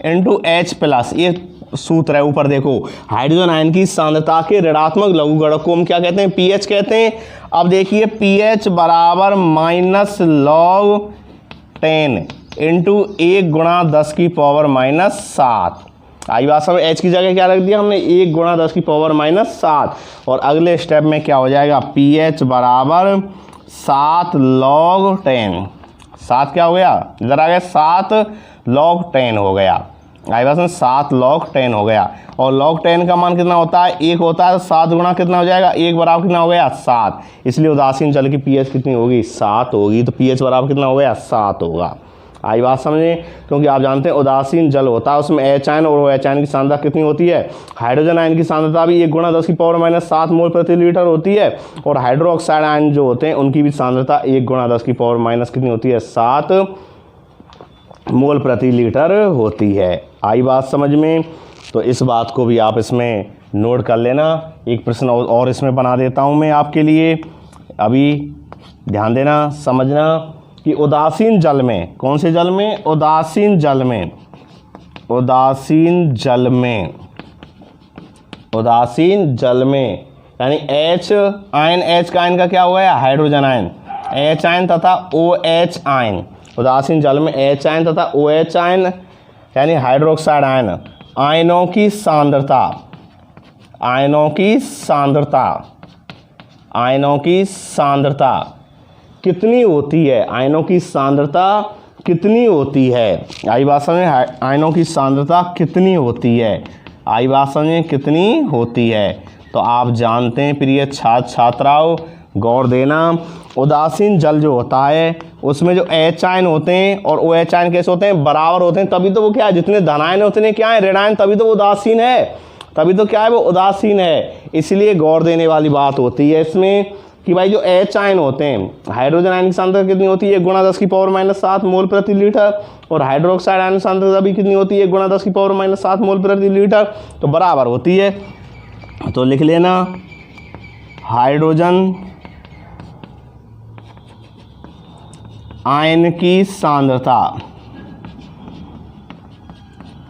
× H+, ये सूत्र है, ऊपर देखो, हाइड्रोजन आयन की सांद्रता के ऋणात्मक लघुगणक को हम क्या कहते हैं, पीएच कहते हैं। अब देखिए पीएच बराबर -log10 × 1 × 10⁻⁷। आई बात समझ, एच की जगह क्या रख दिया हमने, 1 × 10⁻⁷। और अगले स्टेप में क्या हो जाएगा, पीएच बराबर 7 log10, 7 क्या हो गया, इधर आ गया 7 log10 हो गया। आई बात समझ, 7 log10 हो गया। और log10 का मान कितना होता है, 1 होता है, 7 गुणा कितना हो जाएगा, 1 बराबर कितना हो गया, 7। इसलिए उदासीन जल की पीएच कितनी होगी, 7 होगी। तो पीएच बराबर कितना हो गया, 7 होगा। आई बात समझे, क्योंकि आप जानते हैं उदासीन जल होता है उसमें एच आयन और ओ एच आयन की सांद्रता कितनी होती है, हाइड्रोजन आयन की सांद्रता भी 1 × 10⁻⁷ मोल प्रति लीटर होती है, और हाइड्रोक्साइड आयन जो होते हैं उनकी भी सांद्रता 1 × 10⁻⁻ कितनी होती है, 7 मोल प्रति लीटर होती है। आई बात समझ में। तो इस बात को भी आप इसमें नोट कर लेना। एक प्रश्न और इसमें बना देता हूँ मैं आपके लिए, अभी ध्यान देना, समझना कि उदासीन जल में, कौन से जल में, उदासीन जल में यानी एच आयन, एच का आयन का क्या हुआ है, हाइड्रोजन आयन, एच आयन तथा ओ एच आयन। उदासीन जल में एच आयन तथा ओ एच आयन यानी हाइड्रोक्साइड आयन, आयनों की सांद्रता कितनी होती है, आयनों की सांद्रता कितनी होती है। आई बात समझे, आयनों की सांद्रता कितनी होती है, आई बात समझे, कितनी होती है। तो आप जानते हैं प्रिय छात्र छात्राओं, गौर देना, उदासीन जल जो होता है उसमें जो एच आयन होते हैं और ओ एच आयन कैसे होते हैं, बराबर होते हैं, तभी तो वो क्या है, जितने धनायन है उतने क्या है, ऋणायन, तभी तो वो उदासीन है, तभी तो क्या है, वो उदासीन है। इसलिए गौर देने वाली बात होती है इसमें कि भाई जो एच आयन होते हैं, हाइड्रोजन आयन की सांद्रता कितनी होती है, 1 × 10⁻⁷ मोल प्रति लीटर, और हाइड्रोक्साइड आयन की सांद्रता भी कितनी होती है, 1 × 10⁻⁷ मोल प्रति लीटर, तो बराबर होती है। तो लिख लेना, हाइड्रोजन आयन की सांद्रता,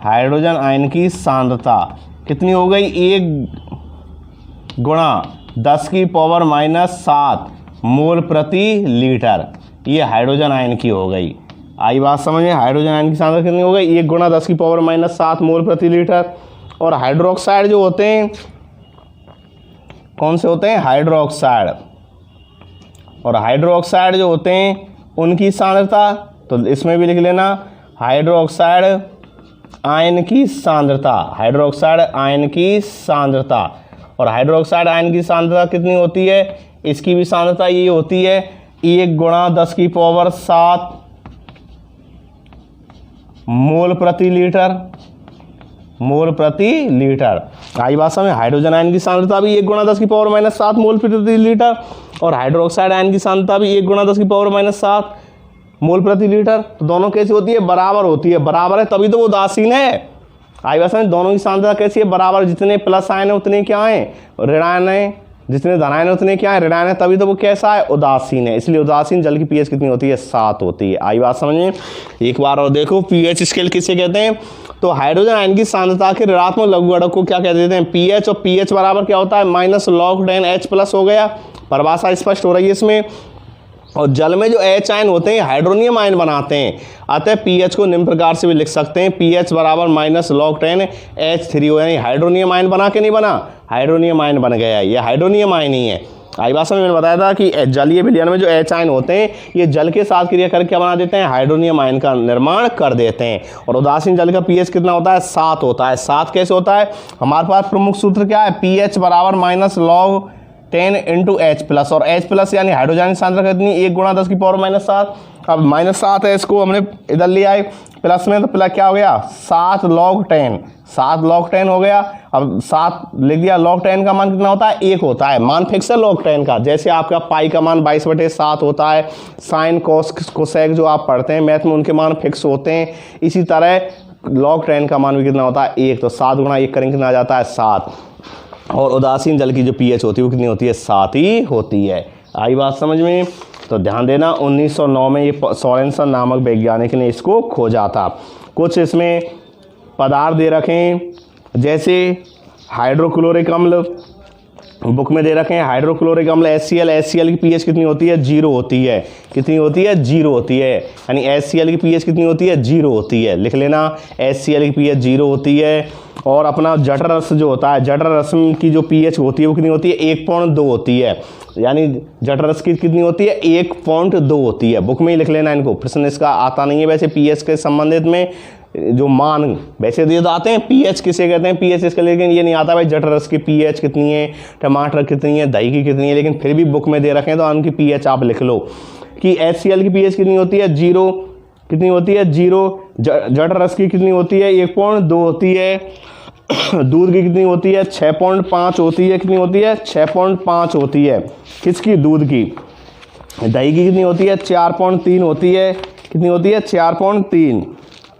हाइड्रोजन आयन की सांद्रता कितनी हो गई, 1 × 10⁻⁷ मोल प्रति लीटर, ये हाइड्रोजन आयन की हो गई। आई बात समझिए, हाइड्रोजन आयन की सांद्रता कितनी हो गई, 1 × 10⁻⁷ मोल प्रति लीटर। और हाइड्रोक्साइड जो होते हैं, कौन से होते हैं, हाइड्रोक्साइड, और हाइड्रोक्साइड जो होते हैं उनकी सांद्रता, तो इसमें भी लिख लेना, हाइड्रोक्साइड आयन की सांद्रता, हाइड्रोक्साइड आयन की सांद्रता। और हाइड्रोक्साइड आयन की सांद्रता कितनी होती है, इसकी भी सांद्रता ये होती है 1 × 10⁻⁷ मोल प्रति लीटर, मोल प्रति लीटर। आई बात समझ, हाइड्रोजन आयन की सांद्रता भी 1 × 10⁻⁷ मोल प्रति लीटर, और हाइड्रोक्साइड आयन की सांद्रता भी 1 × 10⁻⁷ मोल प्रति लीटर। तो दोनों कैसी होती है, बराबर होती है, बराबर है तभी तो वो उदासीन है। आई बात समझ, दोनों की सांद्रता कैसी है, बराबर, जितने प्लस आयन है उतने क्या है, ऋणायन है, जितने धनायन उतने क्या है, ऋणायन है, तभी तो वो कैसा है, उदासीन है। इसलिए उदासीन जल की पीएच कितनी होती है, 7 होती है। आई बात समझ में? एक बार और देखो, पीएच स्केल किसे कहते हैं, तो हाइड्रोजन आयन की सांद्रता के ऋणात्मक लघु घटक को क्या कह देते हैं, पीएच। और पीएच बराबर क्या होता है, -log10H+ हो गया। परिभाषा स्पष्ट हो रही है इसमें। और जल में जो H आयन होते हैं हाइड्रोनियम आयन बनाते हैं, अतः पीएच को निम्न प्रकार से भी लिख सकते हैं, पीएच बराबर -log10H3O, यानी हाइड्रोनियम आयन बना के नहीं बना, हाइड्रोनियम आयन बन गया, ये हाइड्रोनियम आयन ही है। आई बात में मैंने बताया था कि जलीय विलयन में जो H आयन होते हैं ये जल के साथ क्रिया करके क्या बना देते हैं, हाइड्रोनियम आयन का निर्माण कर देते हैं। और उदासीन जल का पीएच कितना होता है, 7 होता है। 7 कैसे होता है, हमारे पास प्रमुख सूत्र क्या है, पीएच बराबर -log10 × H+, और H+ यानी हाइड्रोजन सांद्रता कितनी, 1 × 10⁻⁷। अब -7 है, इसको हमने इधर ले आए प्लस में, तो प्लस क्या हो गया, 7log10, 7log10 हो गया। अब 7 लिख दिया, log10 का मान कितना होता है, 1 होता है, मान फिक्स है log10 का। जैसे आपका पाई का मान 22/7 होता है, साइन कोस कोसेक जो आप पढ़ते हैं मैथ में उनके मान फिक्स होते हैं, इसी तरह log10 का मान भी कितना होता है, 1। तो 7 × 1 करेंगे कितना आ जाता है, 7। और उदासीन जल की जो पीएच होती है वो कितनी होती है, 7 ही होती है। आई बात समझ में? तो ध्यान देना, 1909 में ये सोरेनसन नामक वैज्ञानिक ने इसको खोजा था। कुछ इसमें पदार्थ दे रखे हैं, जैसे हाइड्रोक्लोरिक अम्ल बुक में दे रखे हैं, हाइड्रोक्लोरिक अम्ल HCl, HCl की पीएच कितनी होती है, 0 होती है। कितनी होती है, 0 होती है, यानी HCl की पीएच कितनी होती है, 0 होती है। लिख लेना, HCl की पीएच 0 होती है। और अपना जठर रस जो होता है, जठर रस की जो पीएच होती है वो कितनी होती है, 1.2 होती है, यानी जठर रस की कितनी होती है, 1.2 होती है। बुक में ही लिख लेना इनको, प्रश्न इसका आता नहीं है वैसे पीएच के संबंधित में। जो मान वैसे दिए तो आते हैं, पीएच किसे कहते हैं, पीएच इसका, लेकिन ये नहीं आता भाई जठर रस की पीएच कितनी है, टमाटर कितनी है, दही की कितनी है, लेकिन फिर भी बुक में दे रखे हैं तो उनकी पीएच आप लिख लो कि HCl की पीएच कितनी होती है, 0। कितनी होती है, 0। जठर रस की कितनी होती है, 1.2 होती है। दूध की कितनी होती है, 6.5 होती है। कितनी होती है, 6.5 होती है। किसकी, दूध की। दही की कितनी होती है, 4.3 होती है। कितनी होती है, 4.3।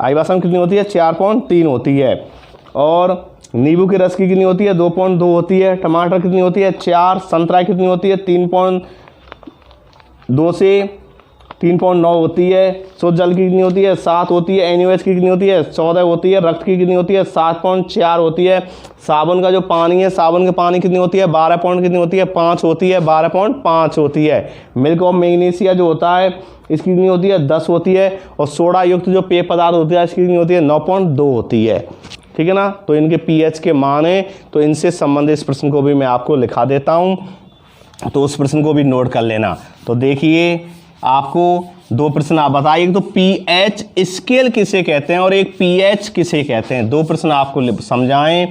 आई बात समझ, कितनी होती है, 4.3 होती है। और नींबू के रस की कितनी होती है, 2.2 होती है। टमाटर कितनी होती है, 4। संतरा कितनी होती है, 3.2 से 3.9 होती है। शुद्ध जल की कितनी होती है, 7 होती है। NaOH की कितनी होती है, 14 होती है। रक्त की कितनी होती है, 7.4 होती है। साबुन का जो पानी है, साबुन के पानी कितनी होती है, 12 कितनी होती है, 5 होती है, 12.5 होती है। मिल्क ऑफ मैग्नीशिया जो होता है इसकी कितनी होती है, 10 होती है। और सोडा युक्त जो पेय पदार्थ होती है इसकी कितनी होती है, 9.2 होती है। ठीक है ना। तो इनके पीएच के मान है, तो इनसे संबंधित इस प्रश्न को भी मैं आपको लिखा देता हूँ, तो उस प्रश्न को भी नोट कर लेना। तो देखिए आपको 2 प्रश्न आप बताइए, तो पीएच स्केल किसे कहते हैं और एक पीएच किसे कहते हैं, 2 प्रश्न आपको समझाएं।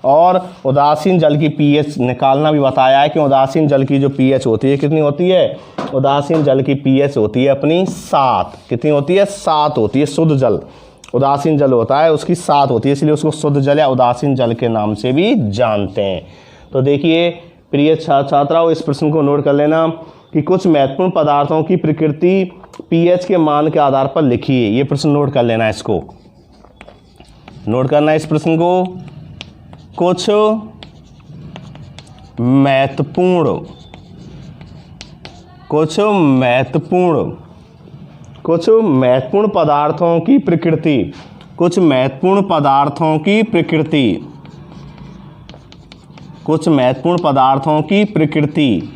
और उदासीन जल की पीएच निकालना भी बताया है कि उदासीन जल की जो पीएच होती है कितनी होती है, उदासीन जल की पीएच होती है अपनी 7। कितनी होती है, 7 होती है। शुद्ध जल उदासीन जल होता है उसकी 7 होती है, इसलिए उसको शुद्ध जल या उदासीन जल के नाम से भी जानते हैं। तो देखिए प्रिय छात्राओं, इस प्रश्न को नोट कर लेना कि कुछ महत्वपूर्ण पदार्थों की प्रकृति पीएच के मान के आधार पर लिखिए। ये प्रश्न नोट कर लेना, इसको नोट करना है इस प्रश्न को। कुछ महत्वपूर्ण पदार्थों की प्रकृति, कुछ महत्वपूर्ण पदार्थों की प्रकृति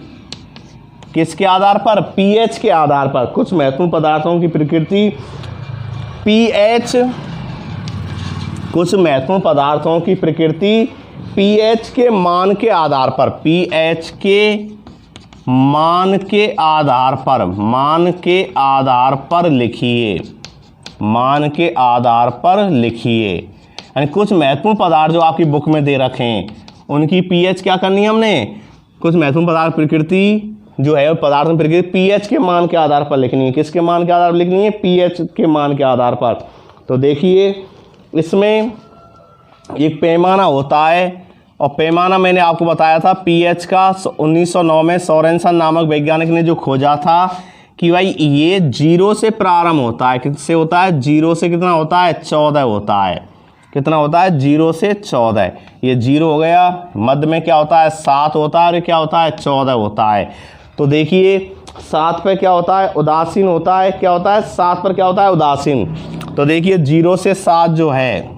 किसके आधार पर, पीएच के आधार पर। कुछ महत्वपूर्ण पदार्थों की प्रकृति पीएच, कुछ महत्वपूर्ण पदार्थों की प्रकृति पीएच के मान के आधार पर, पीएच के मान के आधार पर लिखिए, मान के आधार पर लिखिए। यानी कुछ महत्वपूर्ण पदार्थ जो आपकी बुक में दे रखे हैं उनकी पीएच क्या करनी है हमने, कुछ महत्वपूर्ण पदार्थ प्रकृति जो है पदार्थ में प्रकृति पीएच के मान के आधार पर लिखनी है। किसके मान के आधार पर लिखनी है, पीएच के मान के आधार पर। तो देखिए इसमें एक पैमाना होता है, और पैमाना मैंने आपको बताया था पीएच का 1909 में सोरेनसन नामक वैज्ञानिक ने जो खोजा था कि भाई ये 0 से प्रारंभ होता है। किससे होता है, 0 से कितना होता है, 14 होता है। कितना होता है 0 से 14, ये 0 हो गया, मध्य में क्या होता है 7 होता है और क्या होता है 14 होता है। तो देखिए 7 पे क्या होता है उदासीन होता है, क्या होता है 7 पर क्या होता है उदासीन। तो देखिए 0 से 7 जो है,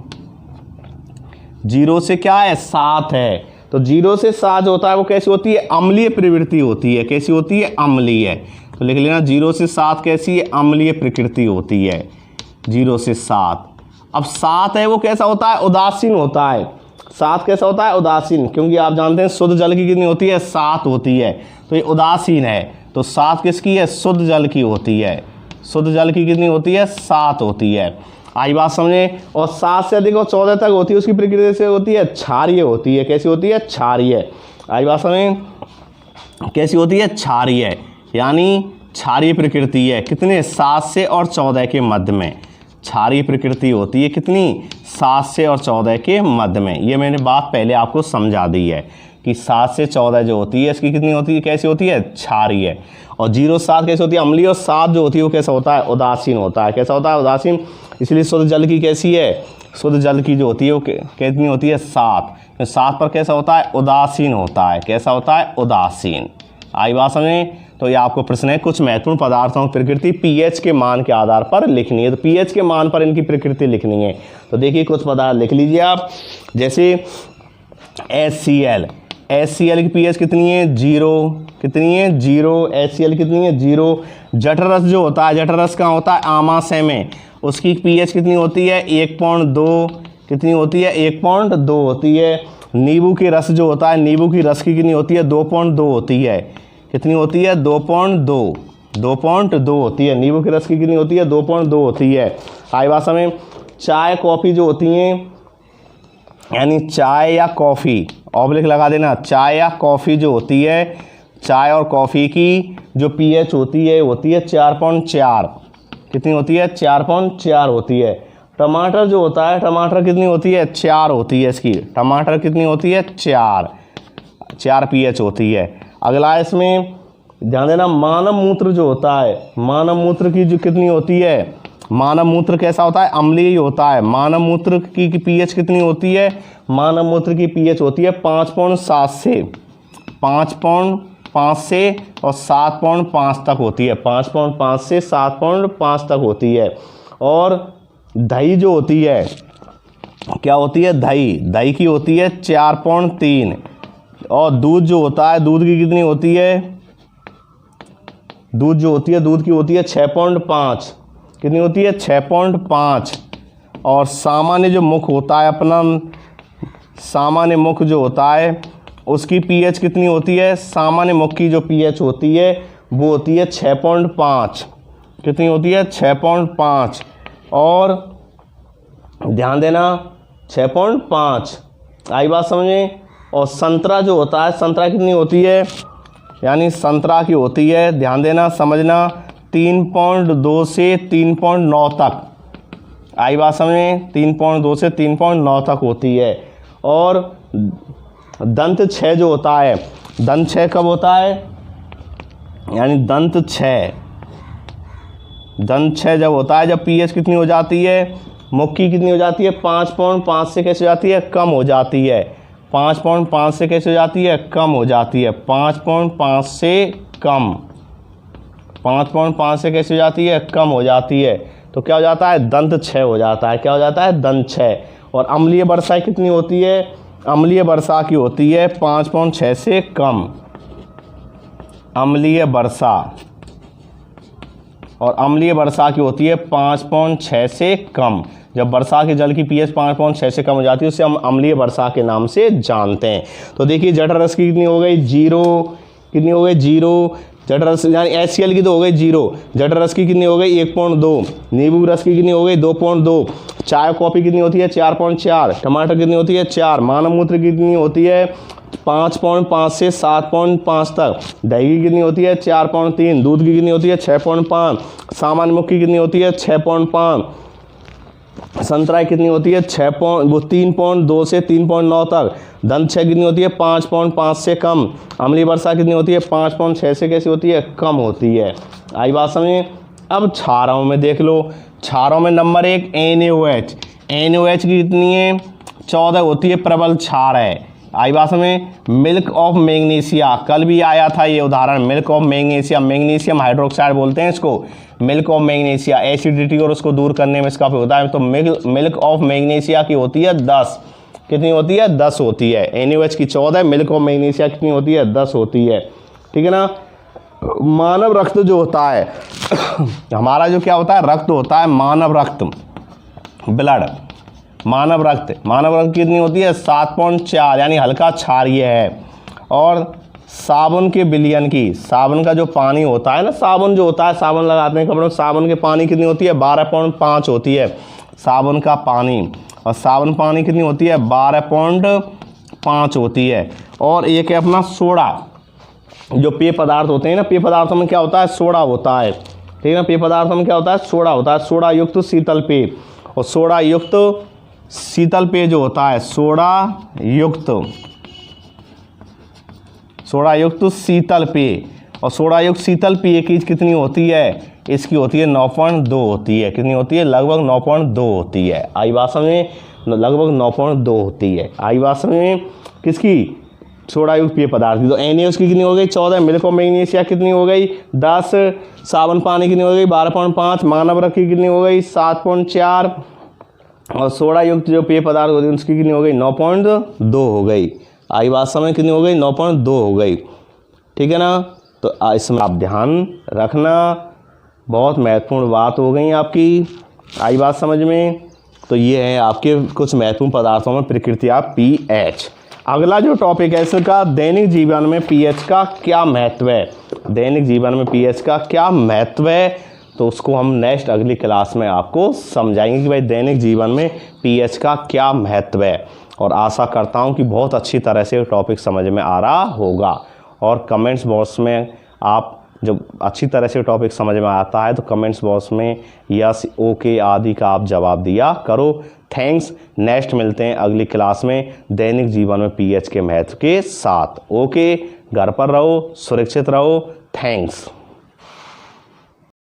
0 से क्या है 7 है, तो 0 से 7 जो होता है वो कैसी होती है अम्लीय प्रवृत्ति होती है, कैसी होती है अम्लीय। तो लिख लेना 0 से 7 कैसी है अम्लीय प्रकृति होती है, 0 से 7। अब 7 है वो कैसा होता है उदासीन होता है, 7 कैसा होता है उदासीन, क्योंकि आप जानते हैं शुद्ध जल की कितनी होती है 7 होती है, तो ये उदासीन है। तो 7 किसकी है शुद्ध जल की होती है, शुद्ध जल की कितनी होती है 7 होती है। आई बात समझे। और 7 से अधिक और 14 तक होती है उसकी प्रकृति से होती है क्षारीय होती है, कैसी होती है क्षारीय। आई बात समझे, कैसी होती है क्षारीय, यानी क्षारीय प्रकृति है, कितने 7 से और 14 के मध्य में क्षारीय प्रकृति होती है, कितनी 7 से और 14 के मध्य में। ये मैंने बात पहले आपको समझा दी है कि 7 से 14 जो होती है इसकी कितनी होती है कैसी होती है क्षारीय। और 0 से 7 कैसी होती है अम्लीय, और 7 जो होती है वो कैसा होता है उदासीन होता है, कैसा होता है उदासीन। इसलिए शुद्ध जल की कैसी है, शुद्ध जल की जो होती है वो कितनी होती है 7, 7 पर कैसा होता है उदासीन होता है, कैसा होता है उदासीन। आई बात समझे। तो ये आपको प्रश्न है कुछ महत्वपूर्ण पदार्थों की प्रकृति पीएच के मान के आधार पर लिखनी है, तो पीएच के मान पर इनकी प्रकृति लिखनी है। तो देखिए कुछ पदार्थ लिख लीजिए आप, जैसे HCl, HCl की पीएच कितनी है 0, कितनी है 0, HCl कितनी है 0। जठरस जो होता है, जठरस कहाँ होता है आमाशय में, उसकी पीएच कितनी होती है 1.2, कितनी होती है 1.2 होती है। नींबू की रस जो होता है, नींबू की रस की कितनी होती है 2.2 होती है, कितनी होती है 2.2 होती है। नींबू की रस की कितनी होती है 2.2 होती है। आई बात समझ। चाय कॉफ़ी जो होती हैं, यानी चाय या कॉफ़ी, ऑब्लिक लगा देना, चाय या कॉफ़ी जो होती है, चाय और कॉफ़ी की जो पीएच होती है 4.4, कितनी होती है 4.4 होती है। टमाटर जो होता है, टमाटर कितनी होती है 4 होती है इसकी, टमाटर कितनी होती है 4 पीएच होती है। अगला इसमें ध्यान देना मानव मूत्र जो होता है, मानव मूत्र की जो कितनी होती है, मानव मूत्र कैसा होता है अम्लीय होता है। मानव मूत्र की पीएच कितनी होती है, मानव मूत्र की पीएच होती है 5.7 से 5.5 से और 7.5 तक होती है, 5.5 से 7.5 तक होती है। और दही जो होती है क्या होती है, दही की होती है 4.3। और दूध जो होता है, दूध की कितनी होती है, दूध जो होती है दूध की होती है 6.5, कितनी होती है 6.5। और सामान्य जो मुख होता है अपना, सामान्य मुख जो होता है उसकी पीएच कितनी होती है, सामान्य मुख की जो पीएच होती है वो होती है 6.5, कितनी होती है 6.5। और ध्यान देना 6.5, आई बात समझे। और संतरा जो होता है, संतरा कितनी होती है, यानी संतरा की होती है, ध्यान देना समझना 3.2 से 3.9 तक, आई बात समझे, 3.2 से 3.9 तक होती है। और दंत क्षय जो होता है, दंत क्षय कब होता है, यानी दंत क्षय जब होता है, जब पीएच कितनी हो जाती है, मुख की कितनी हो जाती है 5.5 से कैसे हो जाती है कम हो जाती है, 5.5 से कैसे हो जाती है कम हो जाती है, 5.5 से कम, 5.5 से कैसे हो जाती है कम हो जाती है। तो क्या हो जाता है दंत क्षय हो जाता है, क्या हो जाता है दंत क्षय। और अम्लीय वर्षा कितनी होती है, अम्लीय वर्षा की होती है 5.6 से कम, अम्लीय वर्षा, और अम्लीय वर्षा की होती है 5.6 से कम। जब वर्षा के जल की पीएच 5.6 से कम हो जाती है उसे हम अम्लीय वर्षा के नाम से जानते हैं। तो देखिए जठरस की कितनी हो गई 0, कितनी हो गई 0, जठरस यानी HCl की तो हो गई 0, जठरस की कितनी हो गई 1.2, नींबू रस की कितनी हो गई 2.2, चाय कॉफ़ी कितनी होती है 4.4, टमाटर कितनी होती है 4, मानव मूत्र कितनी होती है 5.5 से 7.5 तक, दही की कितनी होती है 4.3, दूध की कितनी होती है 6.5, सामान्य मुख की कितनी होती है 6.5, संतरा कितनी होती है 3.2 से 3.9 तक, दंत क्षय कितनी होती है 5.5 से कम, अम्लीय वर्षा कितनी होती है 5.6 से कैसी होती है कम होती है। आई बात समझे। अब क्षारों में देख लो, क्षारों में नंबर 1 NaOH, NaOH की कितनी है 14 होती है, प्रबल क्षार है। आई बात में मिल्क ऑफ मैग्नीशिया, कल भी आया था ये उदाहरण, milk of magnesia, magnesium hydroxide बोलते हैं इसको, मिल्क ऑफ मैग्नीशिया, एसिडिटी और उसको दूर करने में इसका होता है। तो मिल्क ऑफ मैग्नीशिया की होती है 10, कितनी होती है 10 होती है। NaOH की 14, मिल्क ऑफ मैग्नीशिया कितनी होती है 10 होती है, ठीक है ना। मानव रक्त जो होता है हमारा जो क्या होता है रक्त होता है, मानव रक्त, ब्लड, मानव रक्त कितनी होती है 7.4, यानी हल्का क्षारीय है। और साबुन के विलयन की, साबुन का जो पानी होता है ना, साबुन जो होता है, साबुन लगाते हैं कपड़ों, साबुन के पानी कितनी होती है 12.5 होती है साबुन का पानी, और साबुन पानी कितनी होती है 12.5 होती है। और एक है अपना सोडा, जो पेय पदार्थ होते हैं ना, पेय पदार्थों में क्या होता है सोडा होता है, ठीक है ना, पेय पदार्थों में क्या होता है सोडा होता है, सोडा युक्त शीतल पेय। और सोडा युक्त शीतल पेय जो होता है, सोडा युक्त शीतल पेय, और सोडा युक्त शीतल पेय की कितनी होती है, इसकी होती है 9.2 होती है, कितनी होती है लगभग 9.2 होती है। आई बात समझ, लगभग 9.2 होती है। आई बात समझ किसकी, सोडा युक्त पेय पदार्थ की। तो NaOH की कितनी हो गई 14, मिल्क ऑफ मैग्नीशिया कितनी हो गई 10, साबुन पानी कितनी हो गई 12.5, मानव रक्त की कितनी हो गई 7.4, और सोडा युक्त जो पेय पदार्थ होती है उसकी कितनी हो गई 9.2 हो गई। आई बात समझ कितनी हो गई 9.2 हो गई, ठीक है ना। तो इसमें आप ध्यान रखना, बहुत महत्वपूर्ण बात हो गई आपकी। आई बात समझ में। तो ये है आपके कुछ महत्वपूर्ण पदार्थों में प्रकृतियाँ pH। अगला जो टॉपिक है इसका, दैनिक जीवन में pH का क्या महत्व है, दैनिक जीवन में pH का क्या महत्व है, तो उसको हम नेक्स्ट अगली क्लास में आपको समझाएंगे कि भाई दैनिक जीवन में pH का क्या महत्व है। और आशा करता हूं कि बहुत अच्छी तरह से टॉपिक समझ में आ रहा होगा। और कमेंट्स बॉक्स में आप जब अच्छी तरह से टॉपिक समझ में आता है तो कमेंट्स बॉक्स में यस, ओके आदि का आप जवाब दिया करो। थैंक्स, नेक्स्ट मिलते हैं अगली क्लास में दैनिक जीवन में pH के महत्व के साथ। ओके, घर पर रहो, सुरक्षित रहो। थैंक्स।